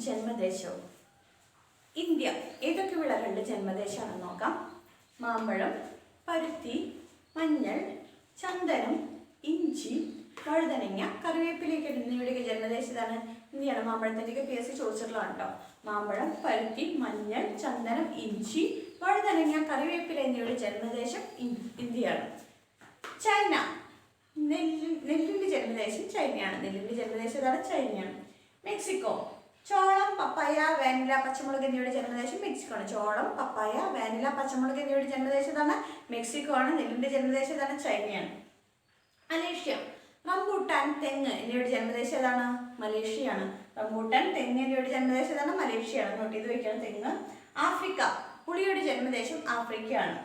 ജന്മദേശവും. India ഏതൊക്കെ വിളകളുടെ ജന്മദേശമാണെന്ന് നോക്കാം. മാമ്പഴം, പരുത്തി, മഞ്ഞൾ, ചന്ദനം, ഇഞ്ചി, വഴുതനങ്ങ, കറിവേപ്പിലേക്ക് എന്നിവയുടെയൊക്കെ ജന്മദേശത്താണ് ഇന്ത്യയാണ്. മാമ്പഴത്തിൻ്റെയൊക്കെ PSC ചോദിച്ചിട്ടുള്ളതാണ് കേട്ടോ. മാമ്പഴം, പരുത്തി, മഞ്ഞൾ, ചന്ദനം, ഇഞ്ചി, വഴുതനങ്ങ, കറിവേപ്പില എന്നിവയുടെ ജന്മദേശം ഇന്ത്യയാണ്. ചൈന, നെല്ലിൻ്റെ ജന്മദേശം ചൈനയാണ്. നെല്ലിൻ്റെ ജന്മദേശം ചൈനയാണ്. മെക്സിക്കോ, ചോളം, പപ്പായ, വാനില, പച്ചമുളക് എന്നിവയുടെ ജന്മദേശം മെക്സിക്കോ ആണ്. ചോളം, പപ്പായ, വാനില, പച്ചമുളക് എന്നിവയുടെ ജന്മദേശത്താണ് മെക്സിക്കോ ആണ്. നെല്ലിൻ്റെ ജന്മദേശത്താണ് ചൈനയാണ്. മലേഷ്യ, റംബൂട്ടാൻ, തെങ്ങ് എന്നിവയുടെ ജന്മദേശം ഏതാണ്? മലേഷ്യയാണ്. റംബൂട്ടാൻ, തെങ്ങ് എന്നിവയുടെ ജന്മദേശം ഏതാണ്? മലേഷ്യയാണ്. നോട്ട് ചെയ്ത് വയ്ക്കണം തെങ്ങ്. ആഫ്രിക്ക, പുളിയുടെ ജന്മദേശം ആഫ്രിക്കയാണ്.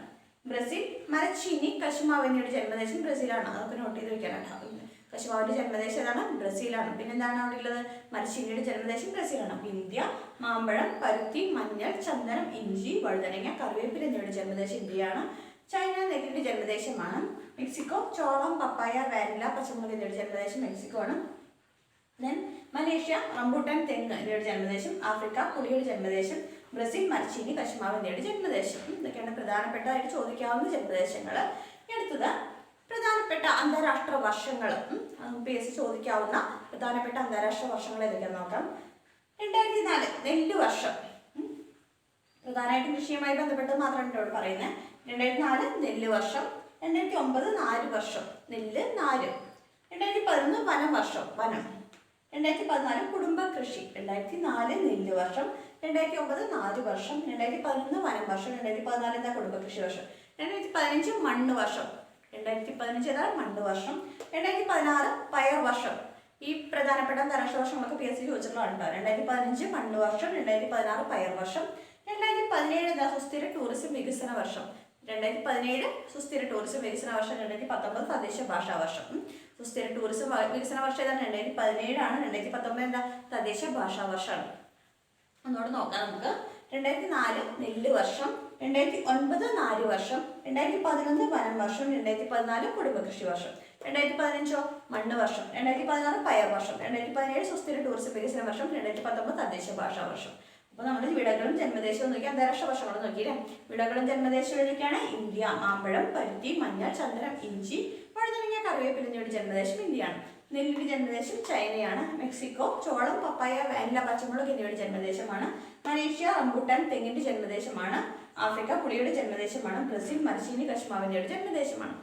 ബ്രസീൽ, മരച്ചീനി, കശുമാവ് എന്നിവയുടെ ജന്മദേശം ബ്രസീലാണ്. അതൊക്കെ നോട്ട് ചെയ്ത് വയ്ക്കാനാണ്. കശുമാവിന്റെ ജന്മദേശം ഏതാണ്? ബ്രസീലാണ്. പിന്നെന്താണ് അവിടെ ഉള്ളത്? മരച്ചീനിയുടെ ജന്മദേശം ബ്രസീലാണ്. അപ്പോൾ ഇന്ത്യ മാമ്പഴം, പരുത്തി, മഞ്ഞൾ, ചന്ദനം, ഇഞ്ചി, വഴുതനങ്ങ, കറിവേപ്പില എന്നിവയുടെ ജന്മദേശം ഇന്ത്യയാണ്. ചൈന നെല്ലിന്റെ ജന്മദേശമാണ്. മെക്സിക്കോ ചോളം, പപ്പായ, വാനില, പച്ചമുളക് എന്നിവയുടെ ജന്മദേശം മെക്സിക്കോ ആണ്. ദെൻ മലേഷ്യ റംബൂട്ടാൻ, തെങ്ങ് എന്നിവയുടെ ജന്മദേശം. ആഫ്രിക്ക പുളിയുടെ ജന്മദേശം. ബ്രസീൽ മരച്ചീനി, കശുമാവ് എന്നിവയുടെ ജന്മദേശം. ഇതൊക്കെയാണ് പ്രധാനപ്പെട്ടതായിട്ട് ചോദിക്കാവുന്ന ജന്മദേശങ്ങൾ. അടുത്തത് പ്രധാനപ്പെട്ട അന്താരാഷ്ട്ര വർഷങ്ങൾ. PSC ചോദിക്കാവുന്ന പ്രധാനപ്പെട്ട അന്താരാഷ്ട്ര വർഷങ്ങൾ ഏതൊക്കെയാണെന്ന് നോക്കാം. 2004 നെല്ല് വർഷം. പ്രധാനമായിട്ടും കൃഷിയുമായി ബന്ധപ്പെട്ട് മാത്രമാണ് ഇവിടെ പറയുന്നത്. 2004 നെല്ല് വർഷം. 2009 നാര് വർഷം, നെല്ല് നാര്. 2011 വനം വർഷം, വനം. 2014 കുടുംബ കൃഷി. 2004 നെല്ല് വർഷം. 2009 നാര് വർഷം. 2011 വനം വർഷം. 2014 എന്താ? കുടുംബ കൃഷി വർഷം. 2015 മണ്ണ് വർഷം. 2015 ഏതാണ്? മണ്ണ് വർഷം. 2016 പയർ വർഷം. ഈ പ്രധാനപ്പെട്ട അന്താരാഷ്ട്ര വർഷങ്ങളൊക്കെ PSC ചോദിച്ചിട്ടുള്ളതാണ്. 2015 മണ്ണ് വർഷം. 2016 പയർ വർഷം. 2017 എന്താ? സുസ്ഥിര ടൂറിസം വികസന വർഷം. 2017 സുസ്ഥിര ടൂറിസം വികസന വർഷം. 2019 തദ്ദേശ ഭാഷാ വർഷം. സുസ്ഥിര ടൂറിസം വികസന വർഷം ഏതാണ്? 2017 ആണ്. 2019 എന്താ? തദ്ദേശ ഭാഷാ വർഷമാണ്. ഒന്നുകൂടെ നോക്കാം നമുക്ക്. 2004 നെല്ല് വർഷം. 2009 നാര് വർഷം. 2011 വനം വർഷം. 2014 കുടുംബകൃഷി വർഷം. 2015 മണ്ണ് വർഷം. 2016 പയർ വർഷം. 2017 സുസ്ഥിര ടൂറിസം വികസന വർഷം. 2019 തദ്ദേശ ഭാഷാ വർഷം. അപ്പോൾ നമ്മൾ വിളകളും ജന്മദേശവും നോക്കി അന്താരാഷ്ട്ര വർഷങ്ങൾ നോക്കിയില്ലേ. വിളകളും ജന്മദേശവും ഏതൊക്കെയാണ്? ഇന്ത്യ മാമ്പഴം, പരുത്തി, മഞ്ഞൾ, ചന്ദനം, ഇഞ്ചി, വഴുതനങ്ങ, കറിവേപ്പില എന്നിവയുടെ ജന്മദേശം ഇന്ത്യയാണ്. നെല്ലിന്റെ ജന്മദേശം ചൈനയാണ്. മെക്സിക്കോ ചോളം, പപ്പായ, വാനില, പച്ചമുളക് എന്നിവയുടെ ജന്മദേശമാണ്. മലേഷ്യ റംബൂട്ടാൻ, തെങ്ങിന്റെ ജന്മദേശമാണ്. ആഫ്രിക്ക പുളിയുടെ ജന്മദേശമാണ്. ബ്രസീൽ മരച്ചീനി, കശുമാവ് എന്നിവയുടെ ജന്മദേശമാണ്.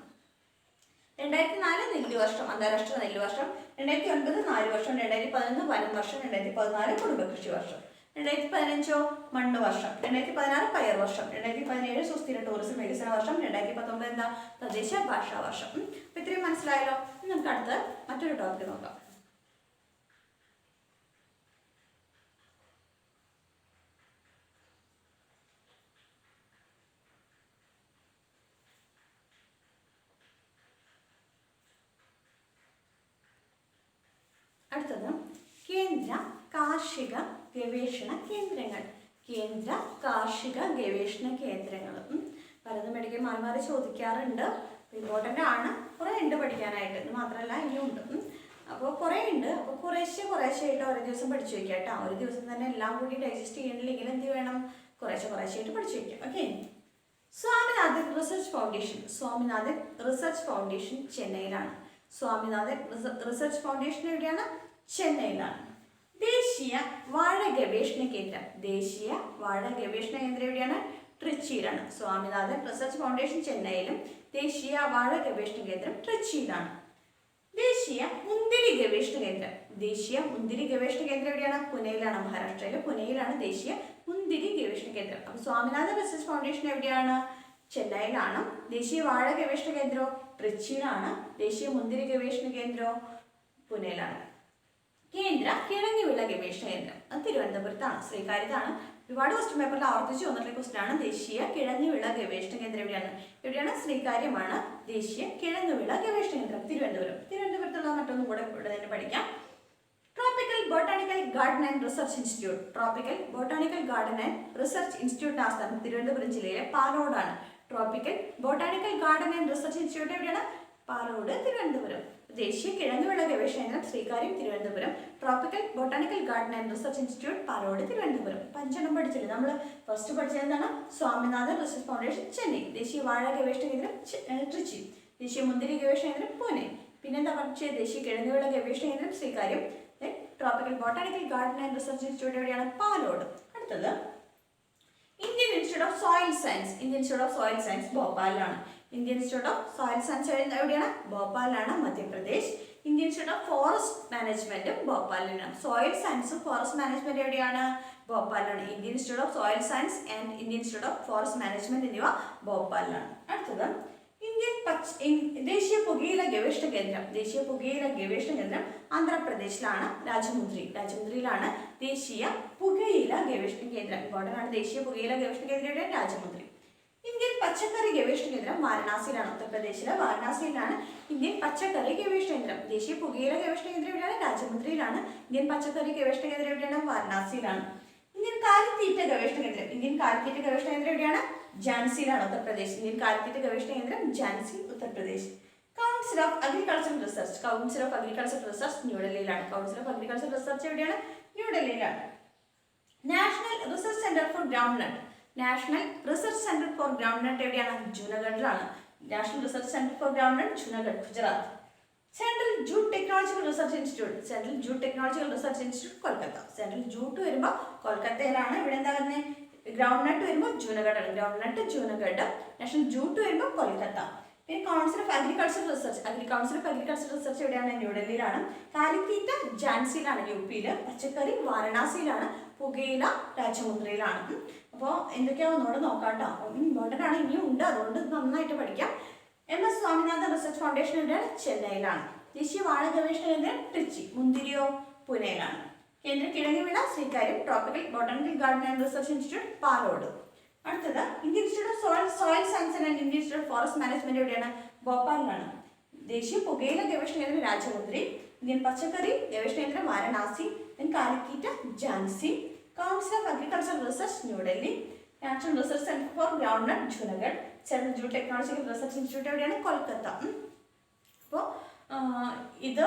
2004 നെല്ല് വർഷം, അന്താരാഷ്ട്ര നെല്ല് വർഷം. 2009 നാല് വർഷം. 2011 വനം വർഷം. 2014 കുടുംബകൃഷി വർഷം. 2015 മണ്ണ് വർഷം. 2016 പയർ വർഷം. 2017 സുസ്ഥിര ടൂറിസം വികസന വർഷം. 2019 എന്താ? തദ്ദേശ ഭാഷാ വർഷം. അപ്പൊ ഇത്രയും മനസ്സിലായല്ലോ. നമുക്ക് അടുത്ത് മറ്റൊരു ടോപ്പിക് നോക്കാം. അടുത്തത് കേന്ദ്ര കാർഷിക ഗവേഷണ കേന്ദ്രങ്ങൾ. കേന്ദ്ര കാർഷിക ഗവേഷണ കേന്ദ്രങ്ങൾ പലതും ഇടയ്ക്ക് മാറി മാറി ചോദിക്കാറുണ്ട്. ഇമ്പോർട്ടൻ്റ് ആണ്. കുറേ ഉണ്ട് പഠിക്കാനായിട്ട്. ഇത് മാത്രമല്ല ഇനിയും ഉണ്ട്. അപ്പോൾ കുറേ ഉണ്ട്. അപ്പോൾ കുറേശ്ശെയായിട്ട് ഓരോ ദിവസം പഠിച്ചു വയ്ക്കുക കേട്ടോ. ഒരു ദിവസം തന്നെ എല്ലാം കൂടി ഡൈജസ്റ്റ് ചെയ്യണമെങ്കിൽ എന്ത് വേണം? കുറേശ്ശെയായിട്ട് പഠിച്ചു വയ്ക്കുക. Okay. Swaminathan research foundation. Swaminathan research foundation ചെന്നൈയിലാണ്. സ്വാമിനാഥൻ റിസർച്ച് ഫൗണ്ടേഷൻ എവിടെയാണ്? ചെന്നൈയിലാണ്. ദേശീയ വാഴ ഗവേഷണ കേന്ദ്രം. ദേശീയ വാഴ ഗവേഷണ കേന്ദ്രം എവിടെയാണ്? ട്രിച്ചിയിലാണ്. സ്വാമിനാഥൻ റിസർച്ച് ഫൗണ്ടേഷൻ ചെന്നൈയിലും ദേശീയ വാഴ ഗവേഷണ കേന്ദ്രം ട്രിച്ചിയിലാണ്. ദേശീയ മുന്തിരി ഗവേഷണ കേന്ദ്രം. ദേശീയ മുന്തിരി ഗവേഷണ കേന്ദ്രം എവിടെയാണ്? പുനെയിലാണ്. മഹാരാഷ്ട്രയിലെ പുനെയിലാണ് ദേശീയ മുന്തിരി ഗവേഷണ കേന്ദ്രം. അപ്പോൾ സ്വാമിനാഥൻ റിസർച്ച് ഫൗണ്ടേഷൻ എവിടെയാണ്? ചെന്നൈയിലാണ്. ദേശീയ വാഴ ഗവേഷണ കേന്ദ്രമോ ട്രിച്ചിയിലാണ്. ദേശീയ മുന്തിരി ഗവേഷണ കേന്ദ്രമോ പുനെയിലാണ്. കേന്ദ്ര കിഴങ്ങുവിള ഗവേഷണ കേന്ദ്രം അത് തിരുവനന്തപുരത്താണ്. ശ്രീകാര്യത്താണ്. ഒരുപാട് ക്വസ്റ്റ്യൻ പേപ്പറിൽ ആവർത്തിച്ച് വന്നിട്ടുള്ള ക്വസ്റ്റ്യൻ ആണ്. ദേശീയ കിഴങ്ങുവിള ഗവേഷണ കേന്ദ്രം എവിടെയാണ്? ശ്രീകാര്യമാണ്. ദേശീയ കിഴങ്ങുവിള ഗവേഷണ കേന്ദ്രം തിരുവനന്തപുരത്തുള്ള മറ്റൊന്നും കൂടെ ഇവിടെ തന്നെ പഠിക്കാം. Tropical botanical garden and research institute. Tropical botanical garden and research institute ആസ്ഥാനം തിരുവനന്തപുരം ജില്ലയിലെ പാലോടാണ്. Tropical botanical garden and research institute എവിടെയാണ്? പാലോട്, തിരുവനന്തപുരം. ദേശീയ കിഴങ്ങുവിള ഗവേഷണ കേന്ദ്രം Sreekaryam, Thiruvananthapuram. Tropical botanical garden and research institute Palode Thiruvananthapuram. 5 പഠിച്ചില്ലേ നമ്മൾ? ഫസ്റ്റ് പഠിച്ചത് എന്താണ്? സ്വാമിനാഥൻ റിസർച്ച് ഫൗണ്ടേഷൻ ചെന്നൈ, ദേശീയ വാഴ ഗവേഷണ കേന്ദ്രം ട്രിച്ചി, ദേശീയ മുന്തിരി ഗവേഷണ കേന്ദ്രം പൂനെ, പിന്നെന്താ പഠിച്ചത്? ദേശീയ കിഴങ്ങുവിള ഗവേഷണ കേന്ദ്രം Sreekaryam. Tropical botanical garden and research institute എവിടെയാണ്? പാലോട്. അടുത്തത് Indian institute of soil science. Indian institute of soil science ഭോപ്പാലിലാണ്. Indian institute of soil science എവിടെയാണ്? ഭോപ്പാലിലാണ്, Madhya Pradesh. Indian institute of forest മാനേജ്മെന്റും ഭോപ്പാലിലാണ്. സോയിൽ സയൻസും ഫോറസ്റ്റ് മാനേജ്മെന്റ് എവിടെയാണ്? ഭോപ്പാലിലാണ്. Indian institute of soil science and Indian institute of forest management എന്നിവ ഭോപ്പാലിലാണ്. അടുത്തത് ദേശീയ പുകയില ഗവേഷണ കേന്ദ്രം. ദേശീയ പുകയില ഗവേഷണ കേന്ദ്രം ആന്ധ്രാപ്രദേശിലാണ്, രാജമുന്ദ്രിയിലാണ് ദേശീയ പുകയില ഗവേഷണ കേന്ദ്രം. ഇമ്പോർട്ടൻ്റ് ആണ്. ദേശീയ പുകയില ഗവേഷണ കേന്ദ്രം രാജമുന്ദ്രി. ഇന്ത്യൻ പച്ചക്കറി ഗവേഷണ കേന്ദ്രം വാരണാസിയിലാണ്, ഉത്തർപ്രദേശിലെ വാരണാസിയിലാണ് ഇന്ത്യൻ പച്ചക്കറി ഗവേഷണ കേന്ദ്രം. ദേശീയ പുകയില ഗവേഷണ കേന്ദ്രം എവിടെയാണ്? രാജമുന്ദ്രിയിലാണ്. ഇന്ത്യൻ പച്ചക്കറി ഗവേഷണ കേന്ദ്രം എവിടെയാണ്? വാരണാസിയിലാണ്. ഇന്ത്യൻ കാലിത്തീറ്റ ഗവേഷണ കേന്ദ്രം. ഇന്ത്യൻ കാലിത്തീറ്റ ഗവേഷണ കേന്ദ്രം എവിടെയാണ്? ഝാൻസിയിലാണ്, ഉത്തർപ്രദേശ്. ഇന്ത്യൻ കാലിത്തീറ്റ ഗവേഷണ കേന്ദ്രം Jhansi, Uttar Pradesh. Council of agricultural research. Council of agricultural research ന്യൂഡൽഹിയിലാണ്. കൗൺസിൽ ഓഫ് അഗ്രികൾച്ചറൽ റിസർച്ച് എവിടെയാണ്? ന്യൂഡൽഹിയിലാണ്. National research centre for groundnut. National research centre for groundnut എവിടെയാണ്? ജൂനഗഡിലാണ്. National research centre for groundnut Junagadh, Gujarat. Central jute technological research institute. Central jute technological research institute Kolkata. Central jute വരുമ്പോൾ കൊൽക്കത്തയിലാണ്. ഇവിടെ എന്താ പറയുന്നത്? Ground nut വരുമ്പോൾ Junagadh. Ground nut Junagadh. National jute വരുമ്പോൾ കൊൽക്കത്ത. പിന്നെ council of agriculture research. Council of agriculture research എവിടെയാണ്? ന്യൂഡൽഹിയിലാണ്. കാലിത്തീറ്റ ഝാൻസിയിലാണ്, യു പിയിൽ. പച്ചക്കറി വാരണാസിയിലാണ്. പുകയില രാജമുന്ദ്രയിലാണ്. അപ്പോൾ എന്തൊക്കെയാവും ഒന്നുകൂടെ നോക്കാം കേട്ടോ. ഇമ്പോർട്ടൻ്റ് ആണ്, ഇനിയും ഉണ്ട്, അതുകൊണ്ട് നന്നായിട്ട് പഠിക്കാം. MS സ്വാമിനാഥൻ റിസർച്ച് ഫൗണ്ടേഷൻ എവിടെയാണ്? ചെന്നൈയിലാണ്. ദേശീയ വാഴ ഗവേഷണ കേന്ദ്രം ട്രിച്ചി, മുന്തിരിയോ പൂനെയിലാണ്. കേന്ദ്ര കിഴങ്ങുവിള Sreekaryam. Tropical botanical garden and research institute Palode. അടുത്തത് Indian institute of soil science and Indian institute forest management എവിടെയാണ്? ഭോപ്പാലിലാണ്. ദേശീയ പുകയില ഗവേഷണ കേന്ദ്രം രാജമുന്ദ്രി. ഇന്ത്യൻ പച്ചക്കറി ഗവേഷണ കേന്ദ്രം വാരണാസി. കാലിത്തീറ്റ Jhansi. Council of agriculture research New Delhi. National research centre for groundnut Junagadh. Central jute technological research institute എവിടെയാണ്? കൊൽക്കത്ത. അപ്പോൾ ഇത്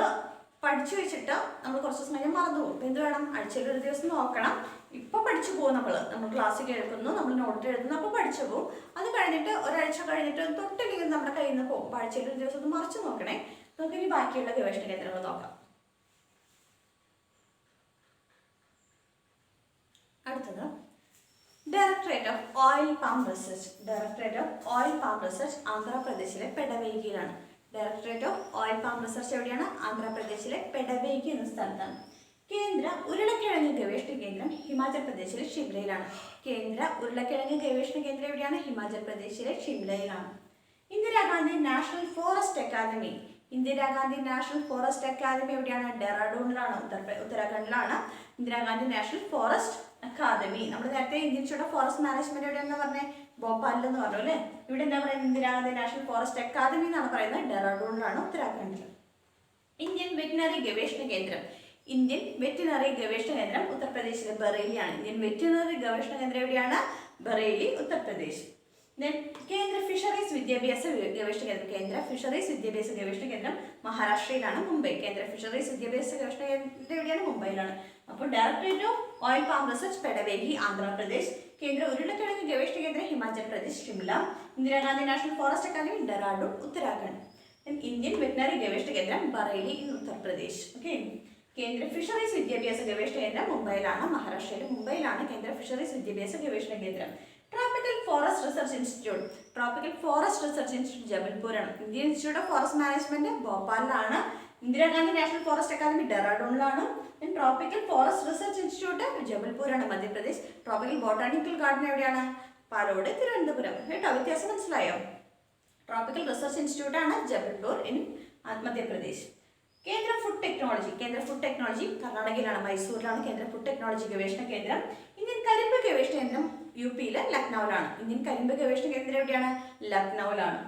പഠിച്ചു വെച്ചിട്ട് നമ്മൾ കുറച്ച് ദിവസം കഴിഞ്ഞാൽ മറന്നു പോകും. അപ്പോൾ എന്ത് വേണം? ആഴ്ചയിൽ ഒരു ദിവസം നോക്കണം. ഇപ്പോൾ പഠിച്ചു പോകും. നമ്മൾ ക്ലാസ്സിൽ കേൾക്കുന്നു, നമ്മൾ നോട്ട് എഴുതുന്നു, അപ്പോൾ പഠിച്ചു പോകും. അത് കഴിഞ്ഞിട്ട് ഒരാഴ്ച കഴിഞ്ഞിട്ട് തൊട്ടില്ലെങ്കിൽ നമ്മുടെ കയ്യിൽ നിന്ന് പോകും. അപ്പോൾ ആഴ്ചയിൽ ഒരു ദിവസം ഒന്ന് മറിച്ച് നോക്കണേ. നമുക്ക് ഇനി ബാക്കിയുള്ള ഗവേഷണ കേന്ദ്രങ്ങൾ നോക്കാം. അടുത്തത് directorate of oil palm research. Directorate of oil palm research ആന്ധ്രാപ്രദേശിലെ പെഡവേഗിയിലാണ്. Directorate of oil palm research എവിടെയാണ്? ആന്ധ്രാപ്രദേശിലെ പെഡവേഗി എന്ന സ്ഥലത്താണ്. കേന്ദ്ര ഉരുളക്കിഴങ്ങ് ഗവേഷണ കേന്ദ്രം ഹിമാചൽ പ്രദേശിലെ ഷിംലയിലാണ്. കേന്ദ്ര ഉരുളക്കിഴങ്ങ് ഗവേഷണ കേന്ദ്രം എവിടെയാണ്? ഹിമാചൽ പ്രദേശിലെ ഷിംലയിലാണ്. Indira Gandhi national forest academy. Indira Gandhi national forest academy എവിടെയാണ്? ഡെറാഡൂണിലാണ്, ഉത്തരാഖണ്ഡിലാണ്. Indira Gandhi national forest academy. നമ്മൾ നേരത്തെ Indian institute of forest management എവിടെയാണെന്ന് പറഞ്ഞത്? ഭോപ്പാലിൽ എന്ന് പറഞ്ഞു അല്ലേ? ഇവിടെ എന്താ പറയുന്നത്? ഇന്ദിരാഗാന്ധി നാഷണൽ ഫോറസ്റ്റ് അക്കാദമി എന്നാണ് പറയുന്നത്. ഡെറാഡൂണിലാണ്, ഉത്തരാഖണ്ഡിൽ. ഇന്ത്യൻ വെറ്റിനറി ഗവേഷണ കേന്ദ്രം. ഇന്ത്യൻ വെറ്റിനറി ഗവേഷണ കേന്ദ്രം ഉത്തർപ്രദേശിലെ ബറേലിയാണ്. ഇന്ത്യൻ വെറ്റിനറി ഗവേഷണ കേന്ദ്രം എവിടെയാണ്? ബറേലി, ഉത്തർപ്രദേശ്. കേന്ദ്ര ഫിഷറീസ് വിദ്യാഭ്യാസ ഗവേഷണ കേന്ദ്രം. കേന്ദ്ര ഫിഷറീസ് വിദ്യാഭ്യാസ ഗവേഷണ കേന്ദ്രം മഹാരാഷ്ട്രയിലാണ്, മുംബൈ. കേന്ദ്ര ഫിഷറീസ് വിദ്യാഭ്യാസ ഗവേഷണ കേന്ദ്രം എവിടെയാണ്? മുംബൈയിലാണ്. അപ്പോൾ directorate of oil palm research Pedavegi, Andhra Pradesh. കേന്ദ്ര ഉരുളക്കിഴങ്ങ് ഗവേഷണ കേന്ദ്രം Himachal Pradesh, Shimla. Indira Gandhi national forest academy Dehradun, Uttarakhand. Indian veterinary ഗവേഷണ കേന്ദ്രം ബറേലി ഇൻ ഉത്തർപ്രദേശ്. ഓക്കെ. കേന്ദ്ര ഫിഷറീസ് വിദ്യാഭ്യാസ ഗവേഷണ കേന്ദ്രം മുംബൈയിലാണ്, മഹാരാഷ്ട്രയിലെ മുംബൈയിലാണ് കേന്ദ്ര ഫിഷറീസ് വിദ്യാഭ്യാസ ഗവേഷണ കേന്ദ്രം. Tropical forest research institute. Tropical forest research institute ജബൽപൂരാണ്. Indian institute of forest management ഭോപ്പാലിലാണ്. ഇന്ദിരാഗാന്ധി നാഷണൽ ഫോറസ്റ്റ് അക്കാദമി ഡെറാഡൂണിലാണ്. ട്രോപ്പിക്കൽ ഫോറസ്റ്റ് റിസർച്ച് ഇൻസ്റ്റിറ്റ്യൂട്ട് ജബൽപൂരാണ്, മധ്യപ്രദേശ്. ട്രോപ്പിക്കൽ ബോട്ടാണിക്കൽ ഗാർഡൻ എവിടെയാണ്? പാലോട്, തിരുവനന്തപുരം. കേട്ടോ, വ്യത്യാസം മനസ്സിലായോ? ട്രോപ്പിക്കൽ റിസർച്ച് ഇൻസ്റ്റിറ്റ്യൂട്ട് ആണ് ജബൽപൂർ ഇൻ മധ്യപ്രദേശ്. കേന്ദ്ര ഫുഡ് ടെക്നോളജി. കേന്ദ്ര ഫുഡ് ടെക്നോളജി കർണാടകയിലാണ്, മൈസൂരിലാണ് കേന്ദ്ര ഫുഡ് ടെക്നോളജി ഗവേഷണ കേന്ദ്രം. ഇന്ത്യൻ കരിമ്പ് ഗവേഷണ കേന്ദ്രം യു പിയിലെ ലക്നൌവിലാണ്. ഇന്ത്യൻ കരിമ്പ് ഗവേഷണ കേന്ദ്രം എവിടെയാണ്? ലക്നൌവിലാണ്.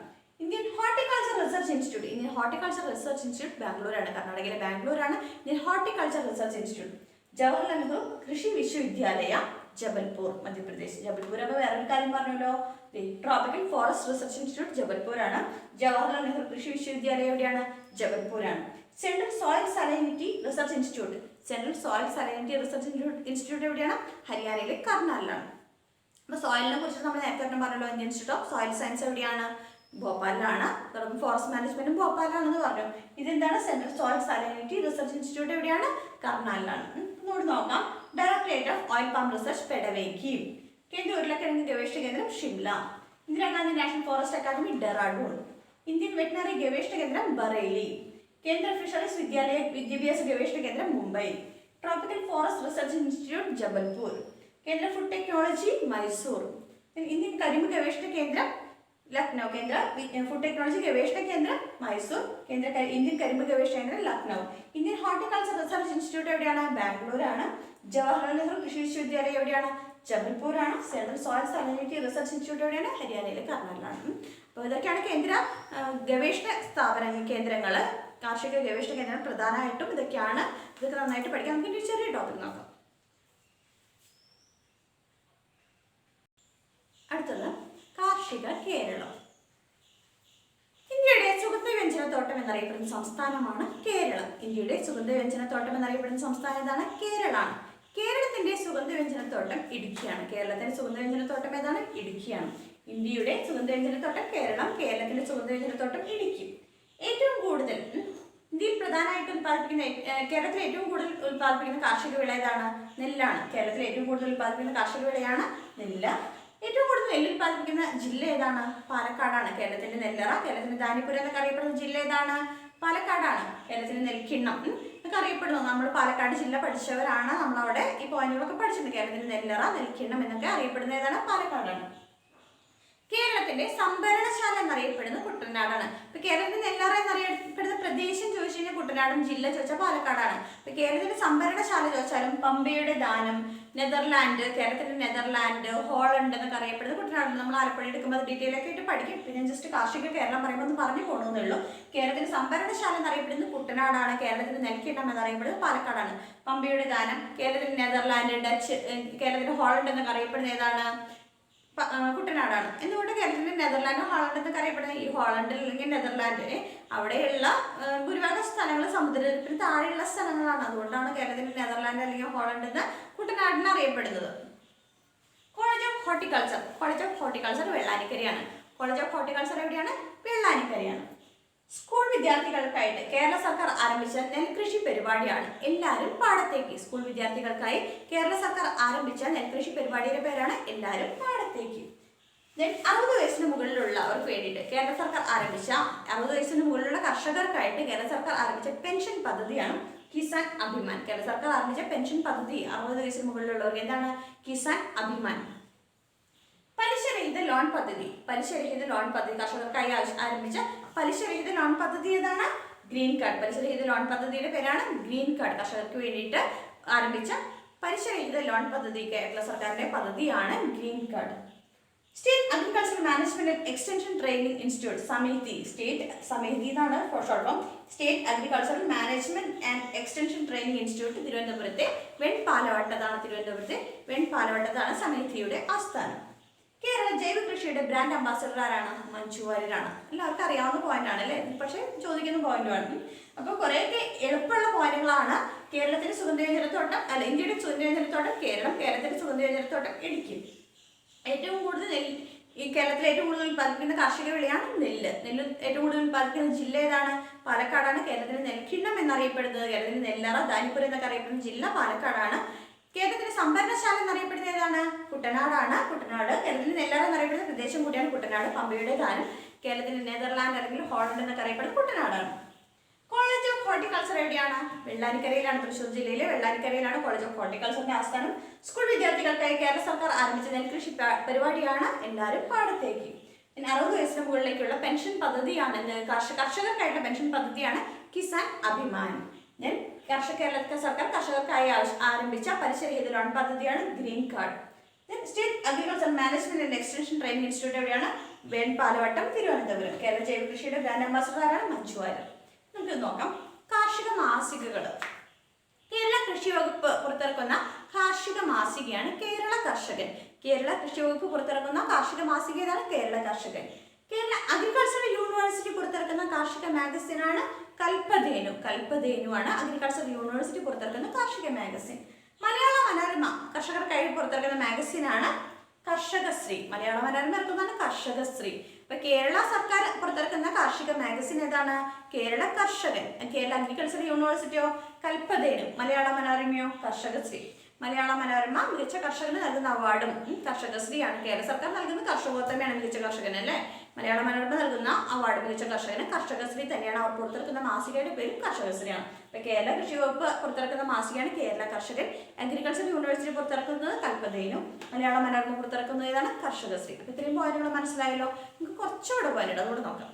Indian horticulture research institute. Indian horticulture research institute ബാംഗ്ലൂരാണ്, കർണാടകയിലെ ബാംഗ്ലൂരാണ് Indian horticulture research institute. Jawaharlal Nehru Krishi Vishwavidyalaya Jabalpur, Madhya Pradesh. Jabalpur അപ്പോൾ വേറൊരു കാര്യം പറഞ്ഞല്ലോ. ട്രോപ്പിക്കൽ ഫോറസ്റ്റ് റിസർച്ച് ഇൻസ്റ്റിറ്റ്യൂട്ട് ജബൽപൂരാണ്. ജവഹർലാൽ നെഹ്റു കൃഷി വിശ്വവിദ്യാലയം എവിടെയാണ്? ജബൽപൂരാണ്. Central soil salinity research institute. Central soil salinity research institute എവിടെയാണ്? ഹരിയാനയിലെ കർണാലിലാണ്. അപ്പോൾ സോയിലിനെ കുറിച്ച് നമ്മൾ നേരത്തെ പറഞ്ഞല്ലോ, Indian institute of soil science എവിടെയാണ്? ഭോപ്പാലിലാണ്. തുടർന്ന് ഫോറസ്റ്റ് മാനേജ്മെന്റും ഭോപ്പാലിലാണെന്ന് പറഞ്ഞു. ഇതെന്താണ്? Central soil salinity research institute എവിടെയാണ്? കർണാലിലാണ്. ഇങ്ങോട്ട് നോക്കാം. Directorate of oil palm research Pedavegi. കേന്ദ്ര ഉരുളക്കിഴങ്ങ് ഗവേഷണ കേന്ദ്രം Shimla. Indira Gandhi national forest academy Dehradun. Indian veterinary ഗവേഷണ കേന്ദ്രം ബറേലി. കേന്ദ്ര ഫിഷറീസ് വിദ്യാഭ്യാസ ഗവേഷണ കേന്ദ്രം Mumbai. Tropical forest research institute Jabalpur. കേന്ദ്ര ഫുഡ് ടെക്നോളജി മൈസൂർ. ഇന്ത്യൻ കരിമ്പ് ഗവേഷണ കേന്ദ്രം ലക്നൗ. കേന്ദ്ര ഫുഡ് ടെക്നോളജി ഗവേഷണ കേന്ദ്രം മൈസൂർ. ഇന്ത്യൻ കരിമ്പ് ഗവേഷണ കേന്ദ്രം Lucknow. Indian horticulture research institute എവിടെയാണ്? ബാംഗ്ലൂരാണ്. ജവഹർലാൽ നെഹ്റു കൃഷി വിശ്വവിദ്യാലയം എവിടെയാണ്? ജബൽപൂരാണ്. Central soil salinity research institute എവിടെയാണ്? ഹരിയാനയിലെ കർണാലിലാണ്. അപ്പോൾ ഇതൊക്കെയാണ് കേന്ദ്ര ഗവേഷണ കേന്ദ്രങ്ങൾ, കാർഷിക ഗവേഷണ കേന്ദ്രങ്ങൾ പ്രധാനമായിട്ടും ഇതൊക്കെയാണ്. ഇതൊക്കെ നന്നായിട്ട് പഠിക്കാം. നമുക്ക് ഒരു ചെറിയ ടോപ്പിക് നോക്കാം. അടുത്തത് കാർഷിക കേരളം. ഇന്ത്യയുടെ സുഗന്ധവ്യഞ്ജനത്തോട്ടം എന്നറിയപ്പെടുന്ന സംസ്ഥാനമാണ് കേരളം. ഇന്ത്യയുടെ സുഗന്ധവ്യഞ്ജനത്തോട്ടം എന്നറിയപ്പെടുന്ന സംസ്ഥാനം ഏതാണ്? കേരളമാണ്. കേരളത്തിന്റെ സുഗന്ധവ്യഞ്ജനത്തോട്ടം ഇടുക്കിയാണ്. കേരളത്തിന്റെ സുഗന്ധവ്യഞ്ജനത്തോട്ടം ഏതാണ്? ഇടുക്കിയാണ്. ഇന്ത്യയുടെ സുഗന്ധവ്യഞ്ജനത്തോട്ടം കേരളം, കേരളത്തിന്റെ സുഗന്ധവ്യഞ്ജനത്തോട്ടം ഇടുക്കി. ഏറ്റവും കൂടുതൽ ഇന്ത്യയിൽ പ്രധാനമായിട്ട് ഉത്പാദിപ്പിക്കുന്ന കേരളത്തിൽ ഏറ്റവും കൂടുതൽ ഉത്പാദിപ്പിക്കുന്ന കാർഷിക വിള ഏതാണ്? നെല്ലാണ്. കേരളത്തിൽ ഏറ്റവും കൂടുതൽ ഉത്പാദിപ്പിക്കുന്ന കാർഷിക വിളയാണ് നെല്ല്. ഏറ്റവും കൂടുതൽ നെല്ല് ഉത്പാദിപ്പിക്കുന്ന ജില്ല ഏതാണ്? പാലക്കാടാണ്. കേരളത്തിന്റെ നെല്ലറ, കേരളത്തിന്റെ ധാന്യപുരം എന്നൊക്കെ അറിയപ്പെടുന്ന ജില്ല ഏതാണ്? പാലക്കാടാണ്. കേരളത്തിന്റെ നെൽക്കിണ്ണം എന്നൊക്കെ അറിയപ്പെടുന്നു. നമ്മൾ പാലക്കാട് ജില്ല പഠിച്ചവരാണ്. നമ്മളവിടെ ഈ പോയിന്റുകളൊക്കെ പഠിച്ചിട്ടുണ്ട്. കേരളത്തിന്റെ നെല്ലറ, നെൽക്കിണ്ണം എന്നൊക്കെ അറിയപ്പെടുന്ന ഏതാണ്? പാലക്കാടാണ്. കേരളത്തിന്റെ സംഭരണശാല എന്നറിയപ്പെടുന്നത് കുട്ടനാടാണ്. ഇപ്പൊ കേരളത്തിന്റെ നെല്ലറ എന്നറിയപ്പെടുന്ന പ്രദേശം ചോദിച്ചു കഴിഞ്ഞാൽ കുട്ടനാടും, ജില്ല ചോദിച്ചാൽ പാലക്കാടാണ്. ഇപ്പൊ കേരളത്തിന്റെ സംഭരണശാല ചോദിച്ചാലും പമ്പയുടെ ദാനം, നെതർലാൻഡ്, കേരളത്തിന്റെ നെതർലാൻഡ്, ഹോളണ്ട് എന്നൊക്കെ അറിയപ്പെടുന്നത് കുട്ടനാട്. നമ്മൾ ആലപ്പുഴ എടുക്കുമ്പോൾ ഡീറ്റെയിൽ ഒക്കെ ആയിട്ട് പഠിക്കും. പിന്നെ ജസ്റ്റ് കാർഷിക കേരളം പറയുമ്പോൾ ഒന്ന് പറഞ്ഞു പോകണമെന്നേ ഉള്ളൂ. കേരളത്തിന്റെ സംഭരണശാല എന്നറിയപ്പെടുന്നത് കുട്ടനാടാണ്. കേരളത്തിന്റെ നെൽക്കിണ്ണം എന്നറിയപ്പെടുന്നത് പാലക്കാടാണ്. പമ്പയുടെ ദാനം, കേരളത്തിന്റെ നെതർലാൻഡ്, ഡച്ച്, കേരളത്തിന്റെ ഹോളണ്ട് എന്നൊക്കെ അറിയപ്പെടുന്നത് ഏതാണ്? കുട്ടനാടാണ്. എന്തുകൊണ്ട് കേരളത്തിന്റെ നെതർലാൻഡ്, ഹോളണ്ട് എന്നൊക്കെ അറിയപ്പെടുന്നത്? ഈ ഹോളണ്ടിൽ അല്ലെങ്കിൽ നെതർലാൻഡ് അവിടെയുള്ള ഭൂരിഭാഗം സ്ഥലങ്ങൾ സമുദ്രത്തിന് താഴെയുള്ള സ്ഥലങ്ങളാണ്. അതുകൊണ്ടാണ് കേരളത്തിന്റെ നെതർലാൻഡ് അല്ലെങ്കിൽ ഹോളണ്ട് എന്ന് കുട്ടനാടിന് അറിയപ്പെടുന്നത്. College of horticulture. College of horticulture വെള്ളാനിക്കരയാണ്. കോളേജ് ഓഫ് ഹോർട്ടിക്കൾച്ചർ എവിടെയാണ്? വെള്ളാനിക്കരയാണ്. സ്കൂൾ വിദ്യാർത്ഥികൾക്കായിട്ട് കേരള സർക്കാർ ആരംഭിച്ച നെൽകൃഷി പരിപാടിയാണ് എല്ലാവരും പാടത്തേക്ക്. സ്കൂൾ വിദ്യാർത്ഥികൾക്കായി കേരള സർക്കാർ ആരംഭിച്ച നെൽകൃഷി പരിപാടിയുടെ പേരാണ് എല്ലാവരും പാടത്തേക്ക്. 60 വയസ്സിന് മുകളിലുള്ളവർക്ക് വേണ്ടിയിട്ട് കേരള സർക്കാർ ആരംഭിച്ച 60 വയസ്സിന് മുകളിലുള്ള കർഷകർക്കായിട്ട് കേരള സർക്കാർ ആരംഭിച്ച പെൻഷൻ പദ്ധതിയാണ് കിസാൻ അഭിമാൻ. കേരള സർക്കാർ ആരംഭിച്ച പെൻഷൻ പദ്ധതി 60 വയസ്സിന് മുകളിലുള്ളവർക്ക് എന്താണ്? കിസാൻ അഭിമാൻ. പലിശരഹിത ലോൺ പദ്ധതി. പലിശരഹിത ലോൺ പദ്ധതി കർഷകർക്കായി ആരംഭിച്ച പലിശരഹിത ലോൺ പദ്ധതി ഏതാണ്? Green card. പലിശരഹിത ലോൺ പദ്ധതിയുടെ പേരാണ് ഗ്രീൻ കാർഡ്. കർഷകർക്ക് വേണ്ടിയിട്ട് ആരംഭിച്ച പലിശരഹിത ലോൺ പദ്ധതി കേരള സർക്കാരിന്റെ പദ്ധതിയാണ് green card. State agricultural management and extension training institute സമിതി. സമിതി എന്നാണ് short form. State agricultural management and extension training institute തിരുവനന്തപുരത്തെ വെൺപാലവട്ടത്താണ്. തിരുവനന്തപുരത്തെ വെൺപാലവട്ടത്താണ് സമിതിയുടെ ആസ്ഥാനം. കേരള ജൈവ കൃഷിയുടെ ബ്രാൻഡ് അംബാസഡർ ആരാണ്? മഞ്ജു വാര്യരാണ്. എല്ലാവർക്കും അറിയാവുന്ന പോയിന്റ് ആണ് അല്ലേ? പക്ഷേ ചോദിക്കുന്ന പോയിന്റുമാണ്. അപ്പോൾ കുറേയൊക്കെ എളുപ്പമുള്ള പോയിന്റുകളാണ്. കേരളത്തിന്റെ സുഗന്ധവ്യഞ്ജനത്തോട്ടം അല്ല, ഇന്ത്യയുടെ സുഗന്ധവ്യഞ്ജനത്തോട്ടം കേരളം, കേരളത്തിന്റെ സുഗന്ധവ്യഞ്ജനത്തോട്ടം ഇടുക്കി. ഏറ്റവും കൂടുതൽ ഈ കേരളത്തിൽ ഏറ്റവും കൂടുതൽ ഉത്പാദിപ്പിക്കുന്ന കാർഷിക വിളയാണ് നെല്ല്. നെല്ല് ഏറ്റവും കൂടുതൽ ഉത്പാദിപ്പിക്കുന്ന ജില്ല ഏതാണ്? പാലക്കാടാണ്. കേരളത്തിന്റെ നെൽക്കിണ്ണം എന്നറിയപ്പെടുന്നത്, കേരളത്തിന്റെ നെല്ലറ, ധാന്യപുരം എന്നൊക്കെ അറിയപ്പെടുന്ന ജില്ല പാലക്കാടാണ്. കേരളത്തിന്റെ സംഭരണശാല എന്നറിയപ്പെടുന്നത് ഏതാണ്? കുട്ടനാടാണ്. കുട്ടനാട്. കേരളത്തിന്റെ നെല്ലറ എന്നറിയപ്പെടുന്ന പ്രദേശം കൂടിയാണ് കുട്ടനാട്. പമ്പയുടെ ദാനം, കേരളത്തിന്റെ നെതർലാൻഡ് അല്ലെങ്കിൽ ഹോളണ്ട് എന്നൊക്കെ അറിയപ്പെടുന്നത് കുട്ടനാടാണ്. കോളേജ് ഓഫ് ഹോർട്ടിക്കൾച്ചർ എവിടെയാണ്? വെള്ളാനിക്കരയിലാണ്. തൃശ്ശൂർ ജില്ലയിലെ വെള്ളാനിക്കരയിലാണ് കോളേജ് ഓഫ് ഹോർട്ടിക്കൾച്ചറിന്റെ ആസ്ഥാനം. സ്കൂൾ വിദ്യാർത്ഥികൾക്കായി കേരള സർക്കാർ ആരംഭിച്ച നെൽകൃഷി പരിപാടിയാണ് എല്ലാവരും പാടത്തേക്ക്. പിന്നെ 60 വയസ്സിന് മുകളിലേക്കുള്ള പെൻഷൻ പദ്ധതിയാണ് കർഷകർക്കായിട്ടുള്ള പെൻഷൻ പദ്ധതിയാണ് കിസാൻ അഭിമാൻ. കേരള സർക്കാർ കർഷകർക്കായി ആരംഭിച്ച പലിശരഹിത ലോൺ പദ്ധതിയാണ് green card. State agriculture management and extension training institute എവിടെയാണ്? വെൺപാലവട്ടം, തിരുവനന്തപുരം. കേരള ജൈവ കൃഷിയുടെ ബ്രാൻഡ് അംബാസഡർ ആരാണ്? മഞ്ജു വാര്യർ. നമുക്ക് നോക്കാം. കാർഷിക മാസികകൾ. കേരള കൃഷി വകുപ്പ് പുറത്തിറക്കുന്ന കാർഷിക മാസികയാണ് കേരള കർഷകൻ. കേരള കൃഷി വകുപ്പ് പുറത്തിറക്കുന്ന കാർഷിക മാസിക ഏതാണ്? കേരള കർഷകൻ. കേരള അഗ്രികൾച്ചറൽ യൂണിവേഴ്സിറ്റി പുറത്തിറക്കുന്ന കാർഷിക മാഗസിനാണ് കൽപ്പധേനു. കൽപ്പധേനുവാണ് അഗ്രികൾച്ചർ യൂണിവേഴ്സിറ്റി പുറത്തിറക്കുന്ന കാർഷിക മാഗസിൻ. മലയാള മനോരമ കർഷകർക്കായി പുറത്തിറക്കുന്ന മാഗസിനാണ് കർഷകശ്രീ. മലയാള മനോരമ ഇറക്കുന്നതാണ് കർഷകശ്രീ. ഇപ്പൊ കേരള സർക്കാർ പുറത്തിറക്കുന്ന കാർഷിക മാഗസിൻ ഏതാണ്? കേരള കർഷകൻ. കേരള അഗ്രികൾച്ചർ യൂണിവേഴ്സിറ്റിയോ കൽപ്പധേനു. മലയാള മനോരമയോ കർഷകശ്രീ. മലയാള മനോരമ മികച്ച കർഷകന് നൽകുന്ന അവാർഡും കർഷകശ്രീയാണ്. കേരള സർക്കാർ നൽകുന്ന കർഷകോത്തമയാണ് മികച്ച കർഷകൻ അല്ലേ. മലയാള മനോരമ നൽകുന്ന അവാർഡ് മികച്ച കർഷകന് കർഷകശ്രീ തന്നെയാണ്. അവർ പുറത്തിറക്കുന്ന മാസികയുടെ പേരും കർഷകശ്രീയാണ്. ഇപ്പൊ കേരള കൃഷി വകുപ്പ് പുറത്തിറക്കുന്ന മാസികയാണ് കേരള കർഷകൻ. അഗ്രികൾച്ചർ യൂണിവേഴ്സിറ്റി പുറത്തിറക്കുന്നത് കൽപ്പധേനു. മലയാള മനോരമ പുറത്തിറക്കുന്നത് ഏതാണ്? കർഷകശ്രീ. അപ്പൊ ഇത്രയും പോയിന്റുകൾ മനസ്സിലായല്ലോ. നമുക്ക് കുറച്ചുകൂടെ പോയിന്റ് അതുകൂടെ നോക്കാം.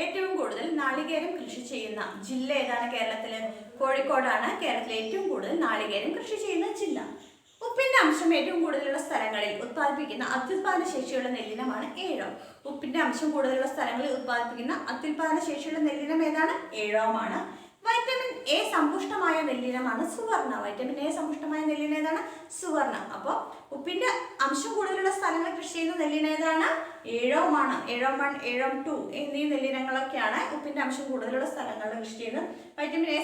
ഏറ്റവും കൂടുതൽ നാളികേരം കൃഷി ചെയ്യുന്ന ജില്ല ഏതാണ് കേരളത്തില്? കോഴിക്കോടാണ് കേരളത്തിലെ ഏറ്റവും കൂടുതൽ നാളികേരം കൃഷി ചെയ്യുന്ന ജില്ല. ഉപ്പിന്റെ അംശം ഏറ്റവും കൂടുതലുള്ള സ്ഥലങ്ങളിൽ ഉത്പാദിപ്പിക്കുന്ന അത്യുത്പാദന ശേഷിയുള്ള നെല്ലിനമാണ് ഏഴോം. ഉപ്പിന്റെ അംശം കൂടുതലുള്ള സ്ഥലങ്ങളിൽ ഉത്പാദിപ്പിക്കുന്ന അത്യുത്പാദന ശേഷിയുള്ള നെല്ലിനം ഏതാണ്? ഏഴോമാണ്. വൈറ്റമിൻ എ സമ്പുഷ്ടമായ നെല്ലിനമാണ് സുവർണ. വൈറ്റമിൻ എ സമ്പുഷ്ടമായ നെല്ലിനം ഏതാണ്? സുവർണ. അപ്പോൾ ഉപ്പിന്റെ അംശം കൂടുതലുള്ള സ്ഥലങ്ങളിൽ കൃഷി ചെയ്യുന്ന നെല്ലിനം ഏതാണ്? ഏഴോമാണ്. ഏഴോം 1, ഏഴോം 2 എന്നീ നെല്ലിനങ്ങളൊക്കെയാണ് ഉപ്പിന്റെ അംശം കൂടുതലുള്ള സ്ഥലങ്ങളിൽ കൃഷി ചെയ്യുന്നത്. വൈറ്റമിൻ എ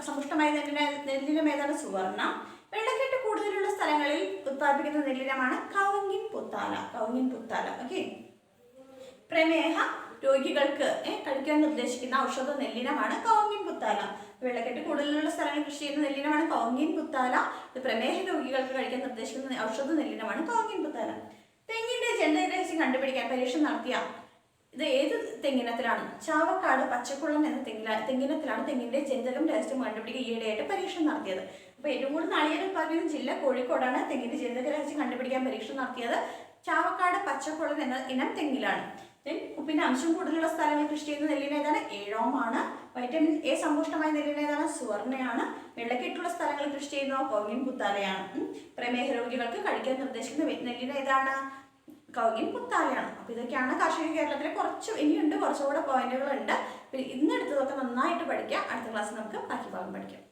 സമ്പുഷ്ടമായ നെല്ലിനം ഏതാണ്? സുവർണ. വെള്ളക്കെട്ട് കൂടുതലുള്ള സ്ഥലങ്ങളിൽ ഉത്പാദിപ്പിക്കുന്ന നെല്ലിനമാണ് കവുങ്ങിൻ പുത്താല. കവുങ്ങിൻ പുത്താല. ഓക്കെ. പ്രമേഹ രോഗികൾക്ക് കഴിക്കാൻ നിർദ്ദേശിക്കുന്ന ഔഷധ നെല്ലിനമാണ് കവുങ്ങിൻ പുത്താല. വെള്ളക്കെട്ട് കൂടുതലുള്ള സ്ഥലങ്ങളിൽ കൃഷി ചെയ്യുന്ന നെല്ലിനമാണ് കവുങ്ങിൻ പുത്താല. ഇത് പ്രമേഹ രോഗികൾക്ക് കഴിക്കാൻ നിർദ്ദേശിക്കുന്ന ഔഷധ നെല്ലിനമാണ് കവുങ്ങിൻ പുത്താല. തെങ്ങിന്റെ ജനിതകരഹസ്യം കണ്ടുപിടിക്കാൻ പരീക്ഷണം നടത്തിയ ഇത് ഏത് തെങ്ങിനത്തിലാണ്? ചാവക്കാട് പച്ചക്കുളം എന്ന തെങ്ങിനത്തിലാണ് തെങ്ങിന്റെ ജനിതകം രഹസ്യം കണ്ടുപിടിക്കുക ഈയിടെയായിട്ട് പരീക്ഷണം നടത്തിയത്. അപ്പൊ ഏറ്റവും കൂടുതൽ നാളികേരം ഉത്പാദിപ്പിക്കുന്ന ജില്ല കോഴിക്കോടാണ്. തെങ്ങിന്റെ ജനിതക രഹസ്യം കണ്ടുപിടിക്കാൻ പരീക്ഷണം നടത്തിയത് ചാവക്കാട് പച്ചക്കുളം എന്ന ഇനം തെങ്ങിലാണ്. ഉപ്പിന്റെ അംശം കൂടുതലുള്ള സ്ഥലങ്ങളിൽ കൃഷി ചെയ്യുന്ന നെല്ലിന ഏതാണ്? ഏഴോമാണ്. വൈറ്റമിൻ എ സമ്പുഷ്ടമായ നെല്ലിന ഏതാണ്? സുവർണയാണ്. വെള്ളക്കെട്ടുള്ള സ്ഥലങ്ങളിൽ കൃഷി ചെയ്യുന്ന കവുങ്ങിൻ പുത്താലയാണ്. പ്രമേഹ രോഗികൾക്ക് കഴിക്കാൻ നിർദ്ദേശിക്കുന്ന നെല്ലിന ഏതാണ്? കവുങ്ങിൻ പുത്താലയാണ്. അപ്പൊ ഇതൊക്കെയാണ് കാർഷിക കേരളത്തിലെ ഇനിയുണ്ട് കുറച്ചുകൂടെ പോയിന്റുകൾ ഉണ്ട്. ഇന്ന് എടുത്തതൊക്കെ നന്നായിട്ട് പഠിക്കാം. അടുത്ത ക്ലാസ്സിൽ നമുക്ക് ബാക്കി ഭാഗം പഠിക്കാം.